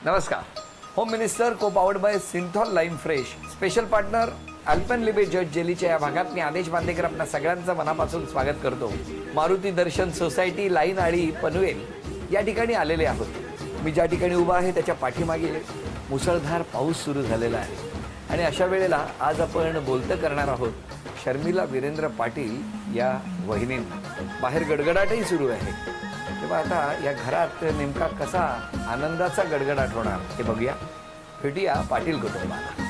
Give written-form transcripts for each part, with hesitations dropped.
नमस्कार. Home minister co powered by Cinthol lime fresh special partner Alpenliebe Juzt जेलीच्या या भागात मी आदेश बांदेकर आपल्या सगळ्यांचं मनापासून स्वागत करतो. मारुती दर्शन सोसायटी लाईन आळी पनवेल या ठिकाणी आलेले आहोत. मी ज्या ठिकाणी उभा आहे त्याच्या पाठीमागे मुसळधार पाऊस सुरू झालेला आहे आणि अशा वेळेला आज आपण बोलतं करणार आहोत शर्मिला वीरेंद्र पाटील या वहिनींना. बाहेर गडगडाटही सुरू आहे. तेव्हा आता या घरात नेमका कसा आनंदाचा गडगडाट होणार हे बघूया. भेटूया पाटील कुटुंबाला.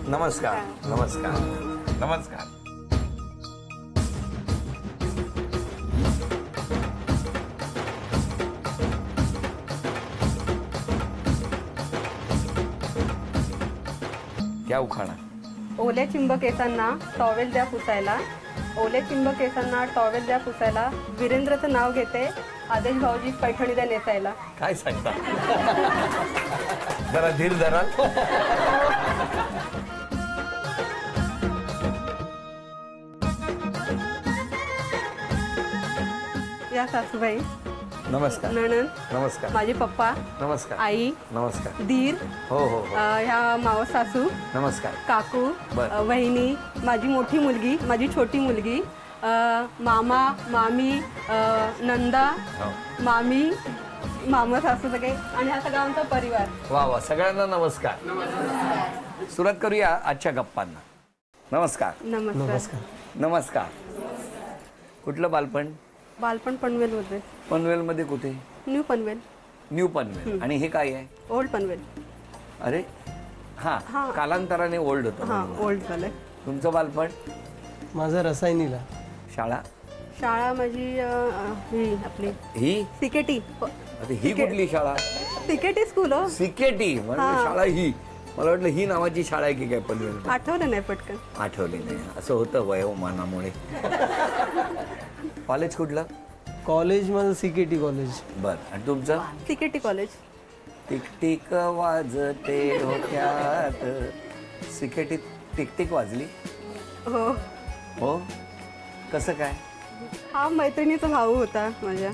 नमस्कार. नमस्कार. नमस्कार. क्या उखाणा? ओले चिंब केसांना टॉवेल द्या पुसायला. ओले चिंब केसांना टॉवेल द्या पुसायला. वीरेंद्रचं नाव घेते. आदेश भाऊजी पैठणी द्या नेसायला. काय सांगता? जरा धीर धरा. या सासूबाई. नमस्कार. नणंद. नमस्कार. माझे पप्पा. नमस्कार. आई. नमस्कार. दीर. हो हो. ह्या मावस सासू. नमस्कार. काकू. बरं. वहिनी. माझी मोठी मुलगी. माझी छोटी मुलगी. मामा मामी नंदा मामी मामा सासू सगळे आणि हा सगळा आमचा परिवार. वा वा. सगळ्यांना नमस्कार. सुरुवात करूया आजच्या गप्पांना. नमस्कार. नमस्कार. नमस्कार. कुठलं बालपण? बालपण पनवेल होते. पनवेल मध्ये कुठे? न्यू पनवेल. न्यू पनवेल. आणि हे काय आहे? ओल्ड पनवेल. अरे हा. कालांतराने ओल्ड होतं. हा ओल्ड झालंय. तुमचं बालपण? माझं रसायनीला. शाळा? शाळा माझी ही आपली ही सिकेटी. ही कुठली शाळा? सिकेटी स्कूल. हो सिकेटी म्हणजे शाळा ही. मला वाटलं ही नावाची शाळा आहे की काय पनवेल. आठवलं नाही पटकन. आठवली नाही. असं होतं वयोमानामुळे. कॉलेज कुठलं? कॉलेज माझं सिकेटी कॉलेज. बर. आणि तुमचं? सिकेटी कॉलेज. टिकटिक वाजते डोक्यात. सिकेटी टिकटिक वाजली? हो. हो. कसं काय? हा मैत्रिणीचा भाऊ होता माझ्या.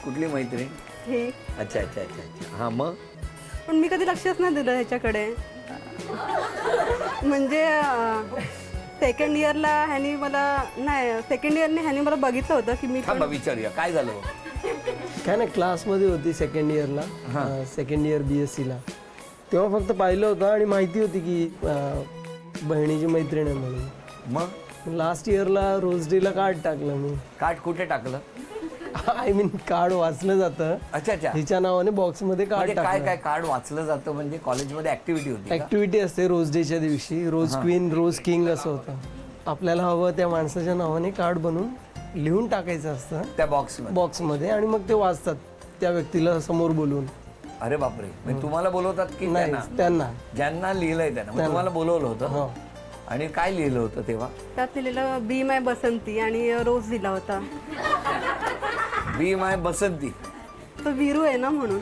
कुठली मैत्रीण? हे. अच्छा अच्छा अच्छा अच्छा. हा मग? पण मी कधी लक्षच नाही दिलं ह्याच्याकडे. म्हणजे सेकंड इयरला ह्यानी मला नाही सेकंड इयरने ह्यानी मला बघितलं होतं की मी विचारूया काय झालं. काय नाही क्लासमध्ये होती सेकंड इयरला. सेकंड इयर BSc ला. तेव्हा फक्त पाहिलं होतं आणि माहिती होती की बहिणीची मैत्रीण आहे म्हणून. मग लास्ट इयरला रोज डेला कार्ड टाकलं मी. कार्ड कुठे टाकलं? आय मीन कार्ड वाचलं जातं. अच्छा अच्छा. हिच्या नावाने बॉक्समध्ये कार्ड टाकलं. काय काय कार्ड वाचलं जातं म्हणजे कॉलेजमध्ये ऍक्टिव्हिटी होती? ऍक्टिव्हिटी असते रोज डेच्या दिवशी. रोज क्वीन रोज किंग असं होतं. आपल्याला हवं त्या माणसाच्या नावाने कार्ड बनवून लिहून टाकायचं असतं त्या बॉक्समध्ये आणि मग ते वाचतात त्या व्यक्तीला समोर बोलून. अरे बापरे. म्हणजे तुम्हाला बोलवतात की नाही? त्यांना ज्यांना लिहिलंय त्यांना तुम्हाला बोलवलं होतं. आणि काय लिहिलं होतं तेव्हा? त्यात लिहिलेलं बी माय बसंती आणि रोज दिला होता. Be my Basanti. तो वीरू आहे ना म्हणून.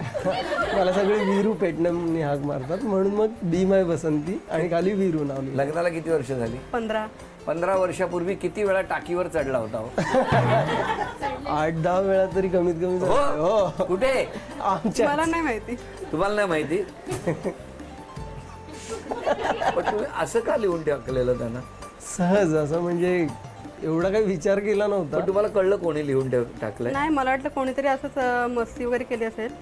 मला सगळे वीरू पेटणे हाक मारतात म्हणून मग बी माय बसंती आणि खाली वीरू नाव. लग्नाला किती वर्ष झाली? 15. 15 वर्षापूर्वी किती वेळा टाकीवर चढला होता? 8-10 वेळा तरी कमीत कमी. हो. कुठे? मला नाही माहिती. तुम्हाला नाही माहिती? पण तुम्ही असं का लिहून टाकलेलं त्यांना? सहज असं म्हणजे एवढा काही विचार केला नव्हता. पण तुम्हाला कळलं कोणी लिहून टाकलंय? नाही मला वाटलं कोणीतरी असंच मस्ती वगैरे केली असेल.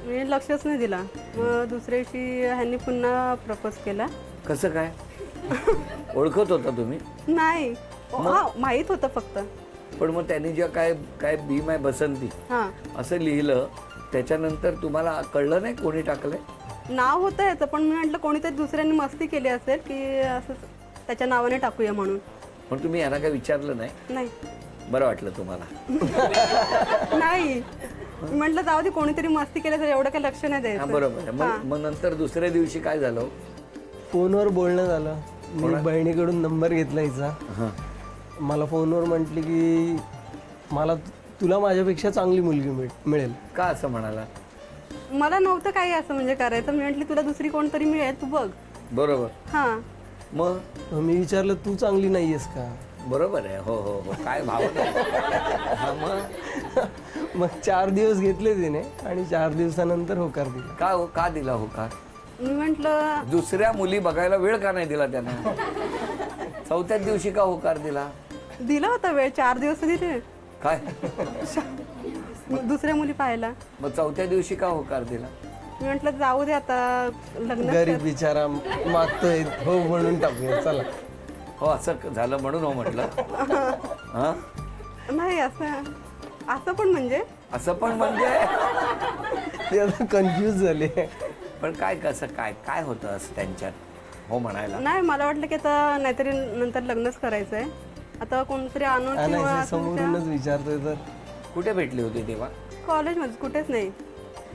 मी लक्षच नाही दिला. मग दुसऱ्या दिवशी ह्यांनी पुन्हा प्रपोज केला. कसं काय? ओळखत होता तुम्ही? नाही. माहित होतं फक्त. पण मग त्यांनी जे काय बी माय बसंती असं लिहिलं त्याच्यानंतर तुम्हाला कळलं नाही कोणी टाकलंय? नाव होतं याचं पण मी म्हटलं कोणीतरी दुसऱ्यांनी मस्ती केली असेल की असं त्याच्या नावाने टाकूया म्हणून. पण तुम्ही यांना काय विचारलं नाही? नाही. बरं वाटलं तुम्हाला? नाही. म्हटलं जाऊ दे कोणीतरी मस्ती केली तर एवढं काही लक्ष नाही द्यायचं. बरोबर. मग नंतर दुसऱ्या दिवशी काय झालं? फोनवर बोलणं झालं. मी बहिणीकडून नंबर घेतला हिचा. मला फोनवर म्हटली की मला तुला माझ्यापेक्षा चांगली मुलगी मिळेल. का असं म्हणाला? मला नव्हतं काही असं म्हणजे करायचं. मी म्हटली तुला दुसरी कोणतरी मिळेल, तू बघ. बरोबर. हा मग मी विचारलं तू चांगली नाहीयेस का? बरोबर आहे. हो हो हो, काय भावना आहे. हा, मग मग 4 दिवस घेतले तिने आणि 4 दिवसानंतर होकार दिला. का दिला होकार? मी म्हटलं दुसऱ्या मुली बघायला वेळ का नाही दिला त्यानं? चौथ्याच दिवशी का होकार दिला? दिला होता वेळ, 4 दिवस दिले काय दुसऱ्या मुली पाहायला. मग चौथ्या दिवशी का होकार दिला? मी म्हटलं जाऊ दे आता, लग्न गरीब बिचारा मागतोय, हो म्हणून टाकूया चला. हो, असं झालं म्हणून हो म्हटलं. हा, नाही असं पण म्हणजे असं पण म्हणजे ते आता कन्फ्यूज झाले. पण काय कसं काय होतं असं त्यांच्यात हो म्हणायला? नाही, मला वाटलं की आता नाहीतरी नंतर लग्नच करायचंय. आता कोणतरी आणून नाही समोरूनच विचारतोय तर. कुठे भेटली होती तेव्हा? कॉलेजमध्ये कुठेच नाही.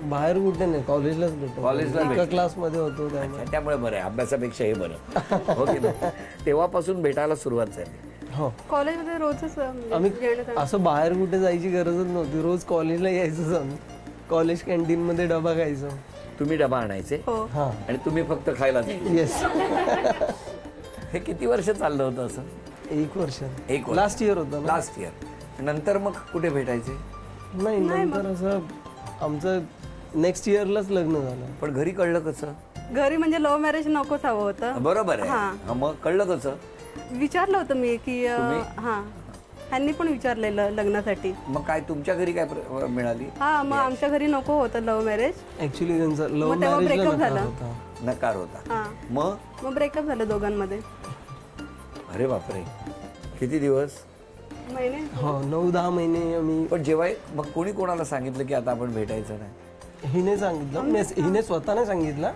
बाहेर कुठे नाही, कॉलेजलाच भेटतो. कॉलेजला एका भेटली. क्लासमध्ये होतो त्यामुळे. अच्छा, त्यामुळे बरं आहे, अभ्यासापेक्षा हे बरं. हो की नाही? तेव्हापासून भेटायला सुरुवात झाली. हो, कॉलेजमध्ये रोजच म्हणजे आम्ही जेवण- असं बाहेर कुठे जायची गरजच नव्हती. रोज कॉलेजला यायचंच आम्ही. कॉलेज कॅन्टीन मध्ये डबा खायचो. तुम्ही डबा आणायचे हो. हा, आणि तुम्ही फक्त खायला जायचे. येस. हे किती वर्ष चाललं होतं असं? 1 वर्ष. 1 वर्ष. लास्ट इयर होतं ना. Last year. नंतर मग कुठे भेटायचे? नाही, नंतर असं आमचं नेक्स्ट इयरलाच लग्न झालं. पण घरी कळलं कसं? घरी म्हणजे लव्ह मॅरेज नकोच हवं होतं. बरोबर आहे. हा. हा, मग कळलं कसं? विचारलं होतं मी की हा, ह्यांनी पण विचारलेलं लग्नासाठी. मग काय तुमच्या घरी काय मिळाली? हा, मग आमच्या घरी नको होतं लव्ह मॅरेज. ऍक्च्युली त्यांचा लव्ह मग तेव्हा मॅरेजला breakup नकार झाला. होता. नकार होता. हा, मग ब्रेकअप झालं दोघांमध्ये. अरे बापरे, किती दिवस? महिने. हो, 9-10 महिने आम्ही. पण जेव्हा मग कोणी कोणाला सांगितलं की आता आपण भेटायचं नाही? हिने सांगितलं, हिने स्वतःने सांगितलं.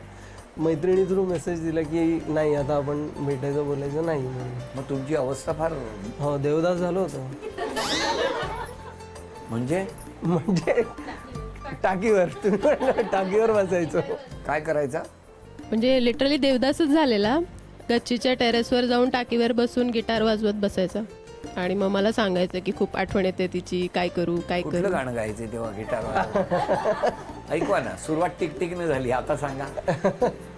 मैत्रिणी थ्रू मेसेज दिला की नाही आता आपण भेटायचं बोलायचं नाही म्हणून. मग तुमची अवस्था फार हो, देवदास झालो होतो. म्हणजे टाकीवर, तुम्ही म्हणलं टाकीवर बसायचो. काय करायचा? म्हणजे लिटरली देवदासच झालेला. गच्चीच्या टेरेसवर जाऊन टाकीवर बसून गिटार वाजवत बसायचा आणि मग मला सांगायचं की खूप आठवण येते तिची, काय करू काय करू. कुठलं गाणं गायचे तेव्हा गिटार? ऐकवा ना, सुरुवात टिकटिकने झाली, आता सांगा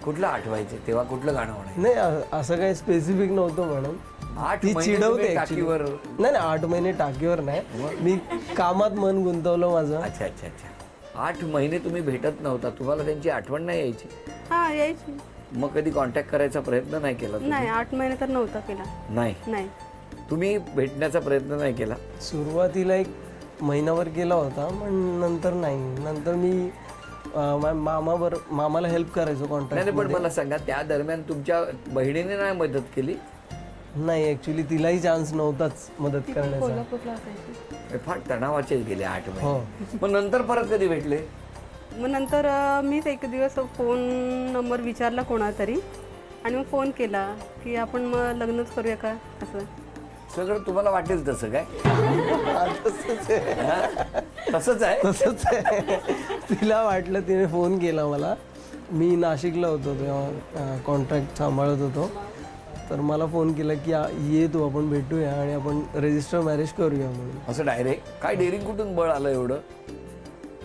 कुठलं आठवायचे तेव्हा, कुठलं गाणं म्हणायचं? नाही, असं काही स्पेसिफिक नव्हतं म्हणून. 8 ती महिने चिडवते तुम्ही actually. टाकीवर? नाही 8 महिने टाकीवर नाही, मी कामात मन गुंतवलं माझं. अच्छा अच्छा अच्छा. 8 महिने तुम्ही भेटत नव्हता, तुम्हाला त्यांची आठवण नाही यायची? हा, यायची. मग कधी कॉन्टॅक्ट करायचा प्रयत्न नाही केला तुम्ही? नाही, 8 महिने तर नव्हता केला. नाही. तुम्ही भेटण्याचा प्रयत्न नाही केला? सुरुवातीला 1 महिनाभर केला होता, पण नंतर नाही. नंतर मी मामाला हेल्प करायचो कॉन्टॅक्ट. नाही, पण मला सांगा, त्या दरम्यान तुमच्या बहिणीने नाही मदत केली? नाही, ऍक्च्युली तिलाही चान्स नव्हताच मदत करण्याचा. कोल्हापूरला असायची. हे फार तणावाचे गेले 8 हो. महिने. मग नंतर परत कधी भेटले? मग नंतर मीच एक दिवस फोन नंबर विचारला कोणाला तरी आणि मग फोन केला की आपण मग लग्नच करूया का, असं. सगळं तुम्हाला वाटेल तसं काय? तसंच आहे. तसंच आहे. तसंच आहे. तिला वाटलं, तिने फोन केला मला. मी नाशिकला होतो तेव्हा, कॉन्ट्रॅक्ट सांभाळत होतो. तर मला फोन केला की ये तू, आपण भेटूया आणि आपण रजिस्टर मॅरेज करूया म्हणून. असं डायरेक्ट? काय डेअरिंग कुठून बळ आलं एवढं?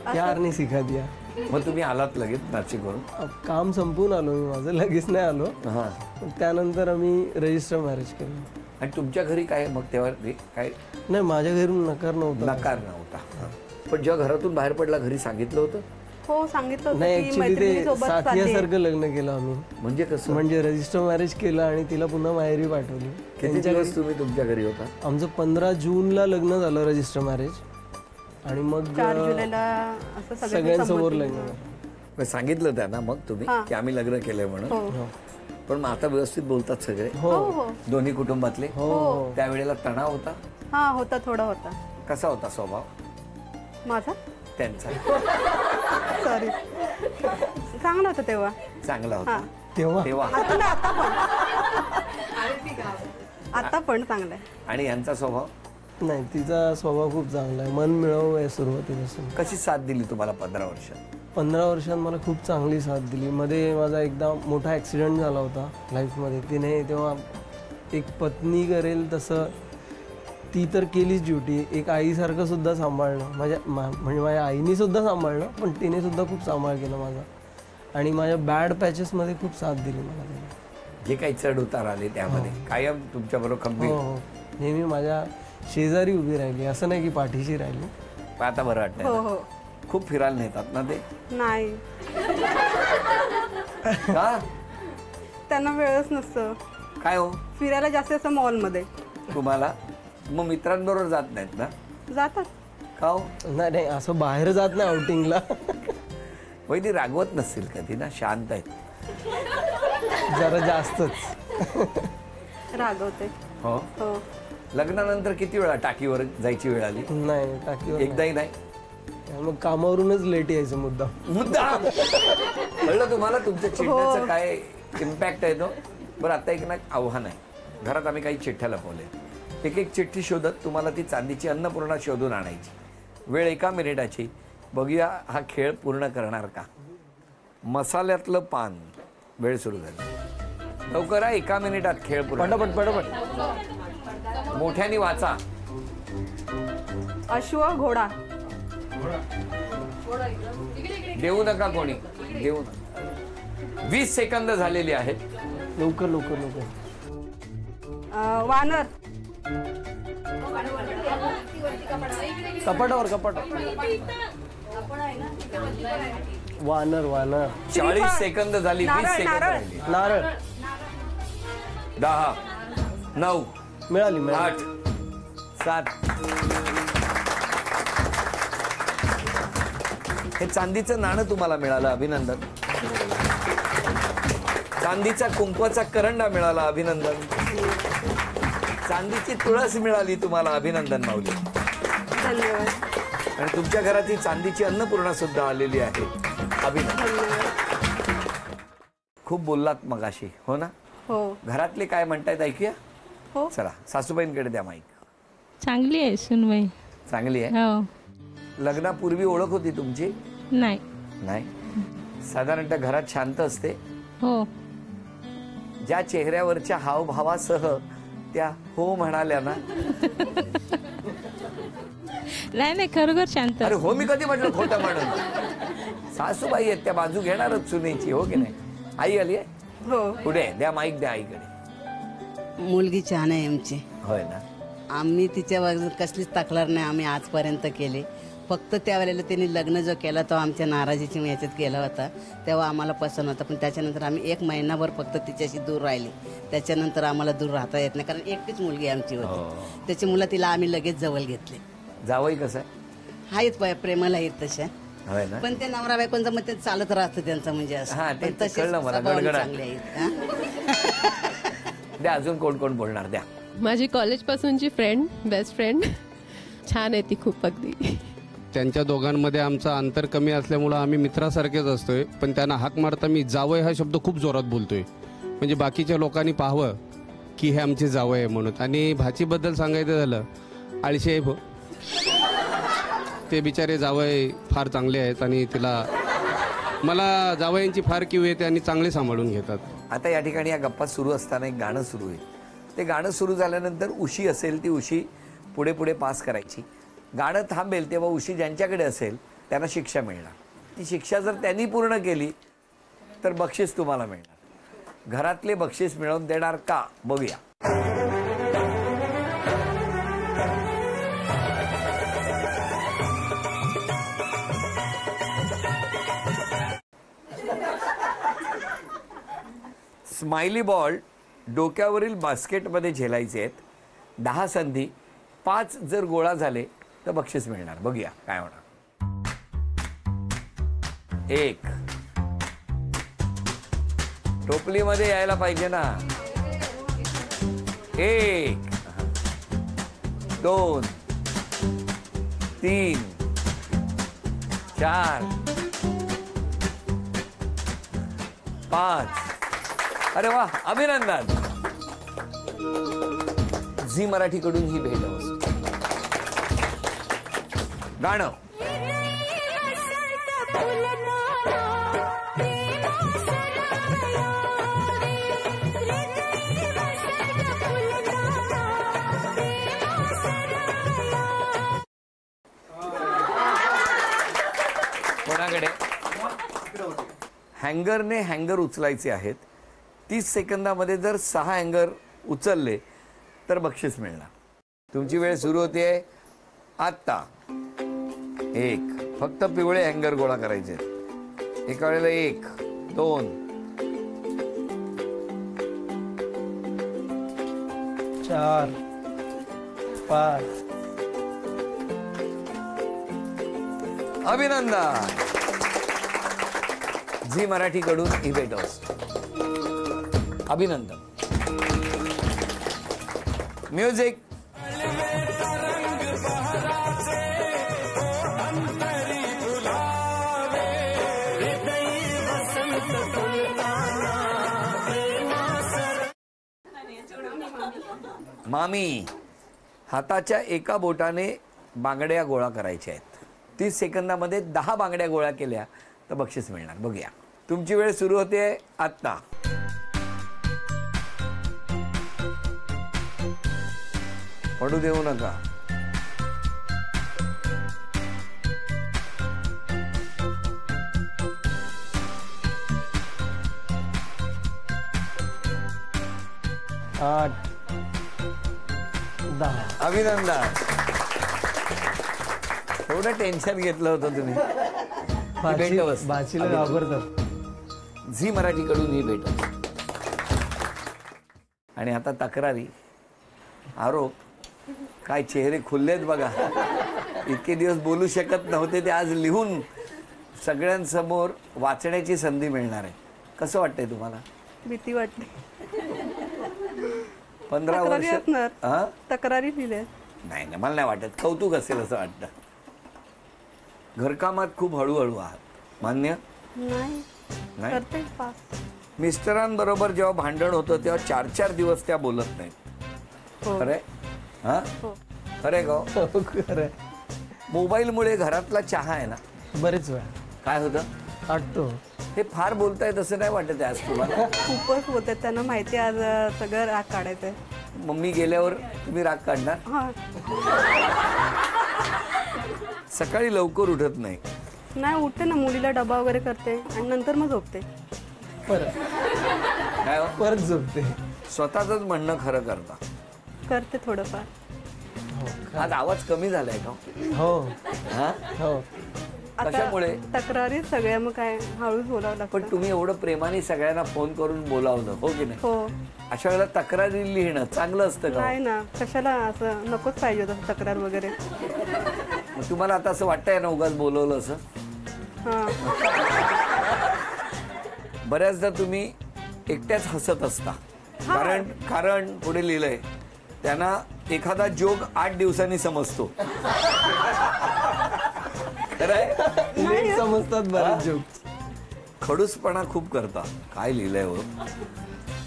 प्यार नाही सिखा दिया. मग तुम्ही आलात लगेच नाशिकवरून? काम संपवून आलो मी माझं, लगेच नाही आलो. हां. त्यानंतर आम्ही रजिस्टर मॅरेज केलं. आणि तुमच्या घरी काय मग तेव्हा काय? नाही, माझ्या घरून नकार नव्हता. नकार नव्हता. पण जेव्हा घरातून बाहेर पडला घरी सांगितलं होतं? हो, सांगितलं होतं नाही, की ऍक्च्युली ते मैत्रिणीसोबत चालली. साथियासारखं लग्न केलं आम्ही. म्हणजे कसं? म्हणजे रजिस्टर मॅरेज केलं आणि तिला पुन्हा माहेरी पाठवली. किती दिवस तुम्ही तुमच्या घरी होता? आमचं 15 जूनला लग्न झालं रजिस्टर मॅरेज आणि मग 4 जुलैला असं सगळ्यांसमोर लग्न. मग सांगितलं त्यांना मग तुम्ही की आम्ही लग्न केलंय म्हणून? हो पण मग आता व्यवस्थित बोलतात सगळे? हो हो दोन्ही कुटुंबातले? हो. त्यावेळेला तणाव होता? हा, होता, थोडा होता. कसा होता स्वभाव माझा? त्यांचा? सॉरी, चांगला होता तेव्हा. चांगला होता तेव्हा. तेव्हा? आता पण चांगला आहे. आणि यांचा स्वभाव? नाही, तिचा स्वभाव खूप चांगला आहे, मन मिळव आहे सुरुवातीपासून. कशी साथ दिली तुम्हाला 15 वर्षात? 15 वर्षात मला खूप चांगली साथ दिली. मध्ये माझा एकदा मोठा ॲक्सिडेंट झाला होता लाईफमध्ये. तिने तेव्हा एक पत्नी करेल तसं ती तर केलीच ड्युटी. एक आईसारखं सुद्धा सांभाळणं म्हणजे माझ्या आईने सुद्धा सांभाळलं, पण तिने सुद्धा खूप सांभाळ केला माझा. आणि माझ्या बॅड पॅचेसमध्ये खूप साथ दिली मला तिने. जे काही चढ उतार आले त्यामध्ये कायम तुमच्याबरोबर खंबीर. हो, नेहमी माझ्या शेजारी उभी राहिली, असं नाही की पाठीशी राहिली. आता बरं वाटतं. हो हो. खूप फिरायला नेतात ना ते? नाही, का? त्यांना वेळच नसतं काय हो फिरायला, जास्त असं मॉलमध्ये तुम्हाला? मग मित्रांबरोबर जात नाहीत ना? जातात. का हो? नाही नाही, असं बाहेर जात नाही आउटिंगला. वहिनी रागवत नसतील कधी ना? शांत आहेत. जरा जास्तच. रागवते. हो. हो. लग्नानंतर किती वेळा टाकीवर जायची वेळ आली? नाही, टाकीवर एकदाही नाही. नाही. मग कामावरूनच लेट यायचं मुद्दा. कळलं तुम्हाला तुमच्या चिठ्ठ्याचं काय इम्पॅक्ट आहे तो? बरं, आता एक ना आव्हान आहे. घरात आम्ही काही चिठ्ठ्या लपवले. एक एक चिठ्ठी शोधत तुम्हाला ती चांदीची अन्नपूर्णा शोधून आणायची. वेळ 1 मिनिटाची. बघूया हा खेळ पूर्ण करणार का? मसाल्यातलं पान. वेळ सुरू झाली. लवकर 1 मिनिटात खेळ पूर्ण. पटापट पटापट. मोठ्याने वाचा. अश्व, घोडा. देऊ नका कोणी, देऊ नका. 20 सेकंद झालेली आहेत. लवकर लवकर लवकर. वानर. कपाटावर कपाटावर. वानर वानर. 40 सेकंद झाली. 20 सेकंद राहिली. नारळ. 10, 9, मिळाली 8, 7. हे चांदीचं नाणं तुम्हाला मिळालं, अभिनंदन. चांदीचा कुंकवाचा करंडा मिळाला, अभिनंदन. चांदीची तुळस मिळाली तुम्हाला, अभिनंदन माऊली. धन्यवाद. आणि तुमच्या घरात ही चांदीची अन्नपूर्णा सुद्धा आलेली आहे, अभिनंदन. खूप बोललात मगाशी, हो ना? हो घरातले काय म्हणतायत ऐकूया. हो. चला, सासूबाईंकडे द्या माईक. चांगली आहे सुनबाई. चांगली आहे. हो. लग्नापूर्वी ओळख होती तुमची? नाही. नाही. साधारणतः घरात शांत असते. हो. ज्या चेहऱ्यावरच्या हावभावासह त्या हो म्हणाल्या ना. नाही नाही, खरोखर शांत. अरे हो, मी कधी म्हटलं खोटं म्हणून? सासूबाई आहेत त्या, बाजू घेणारच सुनेची, हो की नाही? आई आली आहे? हो. पुढे द्या माईक, द्या आईकडे. मुलगी छान आहे आमची. होय ना? आम्ही तिच्या बाजून कसलीच तक्रार नाही आम्ही आजपर्यंत केली. फक्त त्यावेळेला त्यांनी लग्न जो केला तो आमच्या नाराजीची याच्यात केला होता, तेव्हा आम्हाला पसंत होता. पण त्याच्यानंतर आम्ही 1 महिनाभर फक्त तिच्याशी दूर राहिली. त्याच्यानंतर आम्हाला दूर राहता येत नाही, कारण एकटीच मुलगी आमची होती. त्याच्यामुळे तिला आम्ही लगेच जवळ घेतले. जावई कसं आहे? आहेत प्रेमाला आहेत तशा, होय ना? पण ते नवरा बायकोंचं मग ते चालत राहतं त्यांचं म्हणजे हा, असं. ते पण तसे कळलं मला, स्वभावाने गडगडाट. चांगले आहेत. हा? द्या, अजून कोण कोण बोलणार? द्या. माझी कॉलेजपासूनची फ्रेंड, बेस्ट फ्रेंड. छान आहे ती खूप अगदी. त्यांच्या दोघांमध्ये आमचं अंतर कमी असल्यामुळं आम्ही मित्रासारखेच असतोय. पण त्यांना हाक मारता मी जावय हा शब्द खूप जोरात बोलतोय, म्हणजे बाकीच्या लोकांनी पाहावं की हे आमचे जावय आहे म्हणून. आणि भाचीबद्दल सांगायचं झालं, आळशी आहे. ते बिचारे जावय फार चांगले आहेत आणि मला जावयांची फार किव येते आणि चांगले सांभाळून घेतात. आता या ठिकाणी या गप्पा सुरू असताना एक गाणं सुरू होईल. ते गाणं सुरू झाल्यानंतर उशी असेल ती उशी पुढे पुढे पास करायची. गाणं थांबेल तेव्हा उशी ज्यांच्याकडे असेल त्यांना शिक्षा मिळणार. ती शिक्षा जर त्यांनी पूर्ण केली तर बक्षीस तुम्हाला मिळणार. घरातले बक्षीस मिळवून देणार का, बघूया. स्माइली बॉल डोक्यावरील बास्केटमध्ये झेलायचे आहेत. 10 संधी, 5 जर गोळा झाले तर बक्षीस मिळणार. बघूया काय होणार. 1, टोपलीमध्ये यायला पाहिजे ना. 1, 2, 3, 4, 5. अरे वा, अभिनंदन. झी मराठीकडून ही भेट वस्तू. गाणं. हँगरने हँगर उचलायचे आहेत. 30 सेकंदामध्ये जर 6 हँगर उचलले तर बक्षीस मिळणार. तुमची वेळ सुरू होते आत्ता. 1 फक्त पिवळे हँगर गोळा करायचे. एका वेळेला 1 2 4 5. अभिनंदन. झी मराठीकडून ही भेट असते. अभिनंदन. म्युझिक. मामी, हाताच्या एका बोटाने बांगड्या गोळा करायच्या आहेत. 30 सेकंदामध्ये 10 बांगड्या गोळा केल्या तर बक्षीस मिळणार. बघूया. तुमची वेळ सुरू होते आत्ता. पडू देऊ नका. आठ 10. अभिनंदन. थोडं टेन्शन घेतलं होतं तुम्ही. भेट बस. बाचीला घाबरतात. झी मराठीकडून ही भेट असते. आणि आता तक्रारी, आरोप. काय चेहरे खुललेत बघा. इतके दिवस बोलू शकत नव्हते ते आज लिहून सगळ्यांसमोर वाचण्याची संधी मिळणार आहे. कसं वाटतंय तुम्हाला? भीती वाटते. 15 तक्रारी वर्ष असणार. हा? तक्रारी लिहिल्या. नाही नाही, मला नाही वाटत. कौतुक असेल असं वाटतं. घरकामात खूप हळूहळू आहात. मान्य नाही नाही. करते पास. मिस्टरांबरोबर जेव्हा भांडण होतं तेव्हा 4-4 दिवस त्या बोलत नाहीत. हो. खरंय? हा हो. खरंय का? हो, खरं. मोबाईलमुळे घरातला चहा आहे ना, बरेच वेळा काय होतं? आटतो. हे फार बोलतायत असं नाही वाटत आज तुम्हाला? खूपच होते. त्यांना माहिती आज सगळं राग काढायचंय. मम्मी गेल्यावर तुम्ही राग काढणार? हा. सकाळी लवकर उठत नाही. नाही उठते ना, मुलीला डबा वगैरे करते आणि नंतर मग झोपते. परत काय हो? परत झोपते. स्वतःच म्हणणं खरं करता. करते थोडंफार. आज आवाज कमी झालाय का? हो हा? हो. कशामुळे? तक्रारी सगळ्या मग काय हळूच बोलावं पण लागतं. तुम्ही एवढं प्रेमाने सगळ्यांना फोन करून बोलावलं, हो की नाही? हो. अशा वेळेला तक्रारी लिहिणं चांगलं असतं का? नाही ना, कशाला असं नकोच पाहिजे होतं तक्रार वगैरे. मग तुम्हाला आता असं वाटतंय ना उगाच बोलवलं असं? हा. बऱ्याचदा तुम्ही एकट्याच हसत असता. कारण पुढे लिहिलंय, त्यांना एखादा जोक 8 दिवसांनी समजतो. खरंय? लेट समजतात बरेच जोक्स. खडूसपणा खूप करता. काय लिहिलंय हो?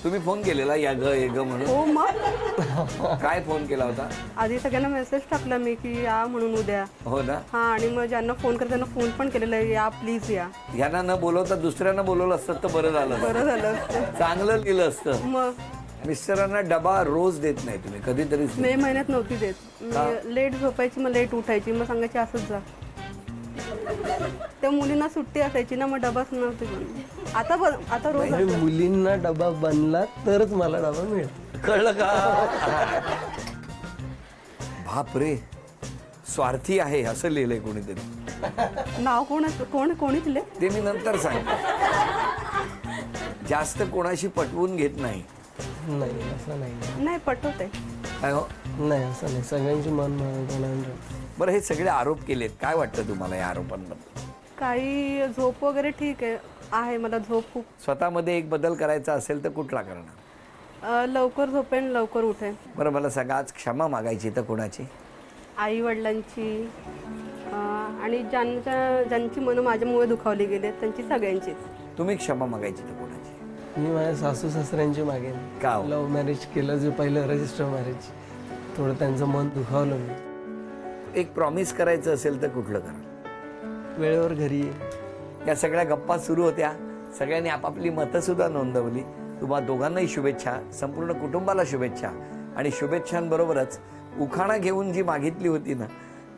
तुम्ही फोन केलेला या ग ये ग म्हणून? हो मग. काय फोन केला होता? आधी सगळ्यांना मेसेज टाकला मी की या म्हणून उद्या. हो ना. हा. आणि मग ज्यांना फोन करत त्यांना फोन पण केलेला आहे, या प्लीज या. यांना न बोलवता दुसऱ्यांना बोलवलं असतं तर बरं झालं. बरं झालं असतं. चांगलं लिहिलं असतं. मग मिस्टरांना डबा रोज देत नाही तुम्ही, कधीतरीच मे महिन्यात नव्हती देत. मी लेट झोपायची, मग लेट उठायची, मग सांगायची असंच जा. त्या मुलींना सुट्टी असायची ना, मग डबाच नव्हती बनवत. आता रोज आणि मुलींना डबा बनला तरच मला डबा मिळेल. कळलं का? बापरे, स्वार्थी आहे असं लिहिलंय कोणीतरी. नाव कोणी दिले ते मी नंतर सांगतो. जास्त कोणाशी पटवून घेत नाही. नाही असं नाही. नाही पटवते. काय हो? नाही असं नाही. सगळ्यांची मन मानवणार. बरं, हे सगळे आरोप केलेत, काय वाटतं तुम्हाला या आरोपांबद्दल? काही झोप वगैरे ठीक आहे मला झोप खूप. स्वतःमध्ये एक बदल करायचा असेल तर कुठला करणार? लवकर झोपेन, लवकर उठेन. बरं, मला सांगा, आज क्षमा मागायची तर कोणाची? आई वडिलांची आणि ज्यांची मनं माझ्यामुळे दुखावली गेली त्यांची सगळ्यांचीच. तुम्ही क्षमा मागायची तर कोणाची? मी माझ्या सासू सासऱ्यांची मागेन. का हो? लव्ह मॅरेज केलं जे पहिलं रजिस्टर मॅरेज, थोडं त्यांचं मन दुखावलं मी. एक प्रॉमिस करायचं असेल तर कुठलं करा? वेळेवर घरी ये. या सगळ्या गप्पा सुरू होत्या. सगळ्यांनी आपापली मतं सुद्धा नोंदवली. तुम्हा दोघांनाही शुभेच्छा, संपूर्ण कुटुंबाला शुभेच्छा. आणि शुभेच्छांबरोबरच उखाणा घेऊन जी मागितली होती ना,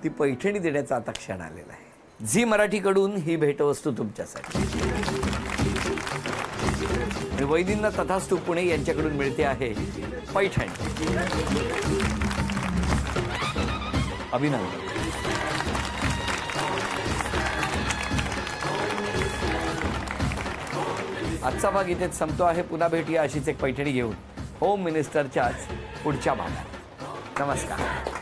ती पैठणी देण्याचा आता क्षण आलेला आहे. झी मराठीकडून ही भेटवस्तू तुमच्यासाठी. आणि वैदिन्य तथास्तु पुणे यांच्याकडून मिळते आहे पैठण. अभिनंदन. आजचा भाग इथेच संपतो आहे. पुन्हा भेटूया अशीच एक पैठणी घेऊन होम मिनिस्टरच्याच पुढच्या भागात. नमस्कार.